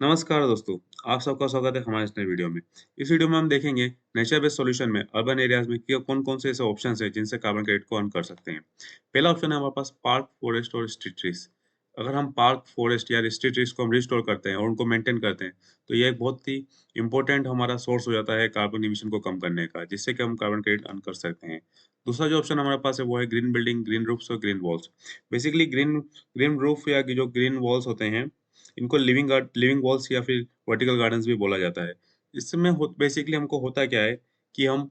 नमस्कार दोस्तों, आप सबका स्वागत है हमारे इस नए वीडियो में। इस वीडियो में हम देखेंगे नेचर बेस्ड सॉल्यूशन में अर्बन एरियाज में क्या कौन-कौन से ऐसे ऑप्शंस हैं जिनसे कार्बन क्रेडिट को अर्न कर सकते हैं। पहला ऑप्शन है हमारे पास पार्क, फॉरेस्ट और स्ट्रीट ट्रीज। अगर हम पार्क, फॉरेस्ट या स्ट्रीट ट्रीज को हम रिस्टोर करते हैं और उनको मेंटेन करते हैं, तो ये एक बहुत ही इंपॉर्टेंट हमारा सोर्स हो जाता है कार्बन एमिशन को कम करने का, जिससे कि हम कार्बन क्रेडिट अर्न कर सकते हैं। दूसरा जो ऑप्शन हमारे पास है वो है ग्रीन बिल्डिंग, ग्रीन रूफ्स और green walls. Basically green green roof या जो ग्रीन वॉल्स होते हैं, इनको लिविंग वॉल्स या फिर वर्टिकल गार्डन्स भी बोला जाता है। इसमें हो बेसिकली हमको होता क्या है कि हम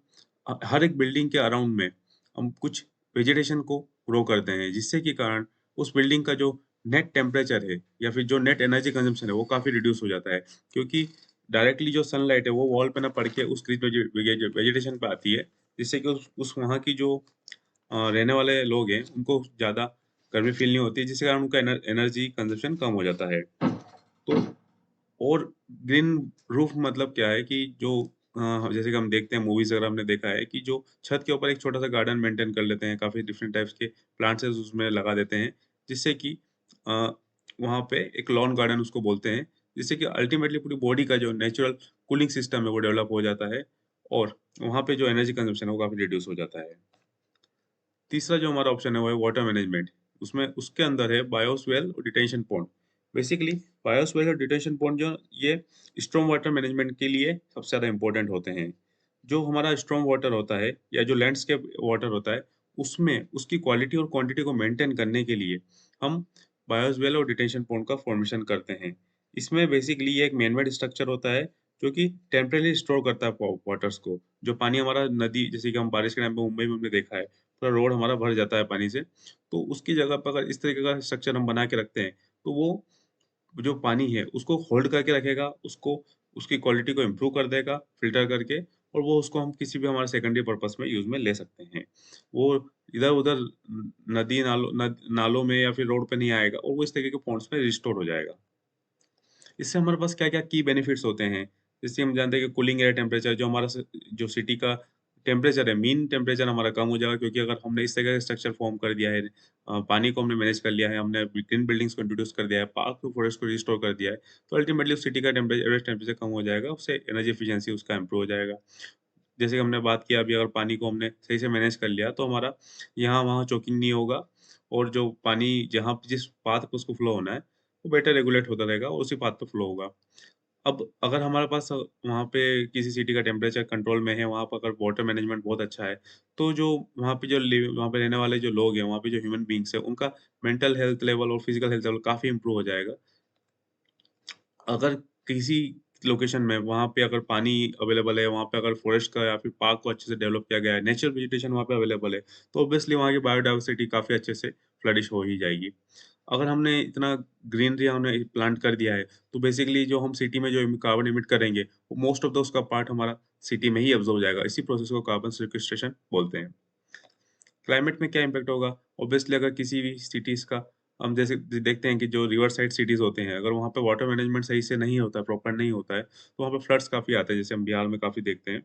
हर एक बिल्डिंग के अराउंड में हम कुछ वेजिटेशन को ग्रो करते हैं, जिससे कि कारण उस बिल्डिंग का जो नेट टेम्परेचर है या फिर जो नेट एनर्जी कंजम्पशन है, वो काफ़ी रिड्यूस हो जाता है। क्योंकि डायरेक्टली जो सनलाइट है, वो वॉल पे ना पड़ के उस ग्रीन वेजिटेशन पे आती है, जिससे कि उस वहाँ की जो रहने वाले लोग हैं, उनको ज़्यादा गर्मी फ़ील नहीं होती, जिसके कारण उनका एनर्जी कंज़म्पशन कम हो जाता है। तो और ग्रीन रूफ मतलब क्या है कि जो जैसे कि हम देखते हैं मूवीज़ वगैरह हमने देखा है कि जो छत के ऊपर एक छोटा-सा गार्डन मेंटेन कर लेते हैं, काफ़ी डिफरेंट टाइप्स के प्लांट्स उसमें लगा देते हैं, जिससे कि अ, वहाँ पे एक लॉन गार्डन उसको बोलते हैं, जिससे कि अल्टीमेटली पूरी बॉडी का जो नेचुरल कूलिंग सिस्टम है, वो डेवलप हो जाता है और वहाँ पे जो एनर्जी कंज़म्पशन है, वो काफ़ी रिड्यूस हो जाता है। तीसरा जो हमारा ऑप्शन है वो है वाटर मैनेजमेंट। उसमें उसके अंदर है बायोस्वेल और डिटेंशन पॉन्ड। बेसिकली बायोस्वेल और डिटेंशन पॉन्ड जो ये स्ट्रॉम वाटर मैनेजमेंट के लिए सबसे ज़्यादा इम्पोर्टेंट होते हैं। जो हमारा स्ट्रॉम वाटर होता है या जो लैंडस्केप वाटर होता है, उसमें उसकी क्वालिटी और क्वांटिटी को मेंटेन करने के लिए हम बायोस्वेल और डिटेंशन पॉन्ड का फॉर्मेशन करते हैं। इसमें बेसिकली ये एक मैन-मेड स्ट्रक्चर होता है जो कि टेम्परेरी स्टोर करता है वाटर्स को। जो पानी हमारा नदी जैसे कि हम बारिश के टाइम पे मुंबई में हमने देखा है, पूरा रोड हमारा भर जाता है पानी से, तो उसकी जगह पर अगर इस तरीके का स्ट्रक्चर हम बना के रखते हैं, तो वो जो पानी है उसको होल्ड करके रखेगा, उसको उसकी क्वालिटी को इम्प्रूव कर देगा फ़िल्टर करके और वो उसको हम किसी भी हमारे सेकेंडरी पर्पज़ में यूज़ में ले सकते हैं। वो इधर-उधर नदी नालों में या फिर रोड पे नहीं आएगा और वो इस तरीके के पॉन्ड्स में रिस्टोर हो जाएगा। इससे हमारे पास क्या-क्या की बेनिफिट्स होते हैं? जैसे हम जानते हैं कि कूलिंग एयर टेम्परेचर जो हमारा जो सिटी का टेम्परेचर है, मीन टेम्परेचर हमारा कम हो जाएगा क्योंकि अगर हमने इस तरह का स्ट्रक्चर फॉर्म कर दिया है पानी को हमने मैनेज कर लिया है, हमने ग्रीन बिल्डिंग्स को इंट्रोड्यूस कर दिया है, पार्क और फॉरेस्ट को रिस्टोर कर दिया है, तो अल्टीमेटली उस सिटी का एवरेज टेम्परेचर कम हो जाएगा, उससे एनर्जी एफिशिएंसी उसका इम्प्रूव हो जाएगा। जैसे कि हमने बात किया अभी अगर पानी को हमने सही से मैनेज कर लिया, तो हमारा यहाँ-वहाँ चोकिंग नहीं होगा और जो पानी जहाँ जिस पाथ पे उसको फ्लो होना है, वो बेटर रेगुलेट होता रहेगा और उसी पाथ पे फ्लो होगा। अब अगर हमारे पास वहाँ पे किसी सिटी का टेम्परेचर कंट्रोल में है, वहाँ पर अगर वाटर मैनेजमेंट बहुत अच्छा है, तो जो वहाँ पे रहने वाले जो लोग हैं, वहाँ पे जो ह्यूमन बीइंग्स हैं, उनका मेंटल हेल्थ लेवल और फिजिकल हेल्थ लेवल काफ़ी इम्प्रूव हो जाएगा। अगर किसी लोकेशन में वहाँ पे अगर पानी अवेलेबल है, वहाँ पे अगर फॉरेस्ट का या फिर पार्क को अच्छे से डेवलप किया गया है, नेचुरल वेजिटेशन वहाँ पे अवेलेबल है, तो ऑब्वियसली वहाँ की बायोडायवर्सिटी काफ़ी अच्छे से फ्लरिश हो ही जाएगी। अगर हमने इतना ग्रीनरी हमने प्लांट कर दिया है, तो बेसिकली जो हम सिटी में जो कार्बन एमिट करेंगे, वो मोस्ट ऑफ द उसका पार्ट हमारा सिटी में ही अब्ज़ॉर्ब हो जाएगा। इसी प्रोसेस को कार्बन सिक्वेस्ट्रेशन बोलते हैं। क्लाइमेट में क्या इम्पैक्ट होगा? ऑब्वियसली अगर किसी भी सिटीज़ का हम जैसे देखते हैं कि जो रिवर साइड सिटीज़ होते हैं, अगर वहाँ पे वाटर मैनेजमेंट सही से नहीं होता है, प्रॉपर नहीं होता है, तो वहाँ पे फ्लड्स काफ़ी आते हैं, जैसे हम बिहार में काफ़ी देखते हैं।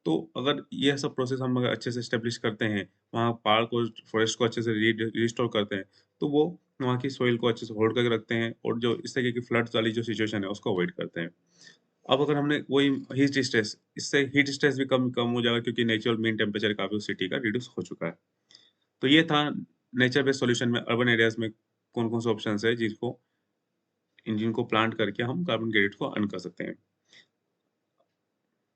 तो अगर ये सब प्रोसेस हम अगर अच्छे से एस्टेब्लिश करते हैं, वहाँ पार्क और फॉरेस्ट को अच्छे से रिस्टोर करते हैं, तो वो वहाँ की सॉइल को अच्छे से होल्ड करके रखते हैं और जो इस तरीके की फ्लड्स वाली जो सिचुएशन है, उसको अवॉइड करते हैं। अब अगर हमने वही हीट स्ट्रेस इससे हीट स्ट्रेस भी कम कम हो जाएगा क्योंकि नेचुरल मीन टेम्परेचर काफ़ी उस सिटी का रिड्यूस हो चुका है। तो ये था नेचर बेस्ड सॉल्यूशन में अर्बन एरियाज़ में कौन-कौन से ऑप्शंस हैं जिनको जिनको प्लांट करके हम कार्बन क्रेडिट को अर्न कर सकते हैं।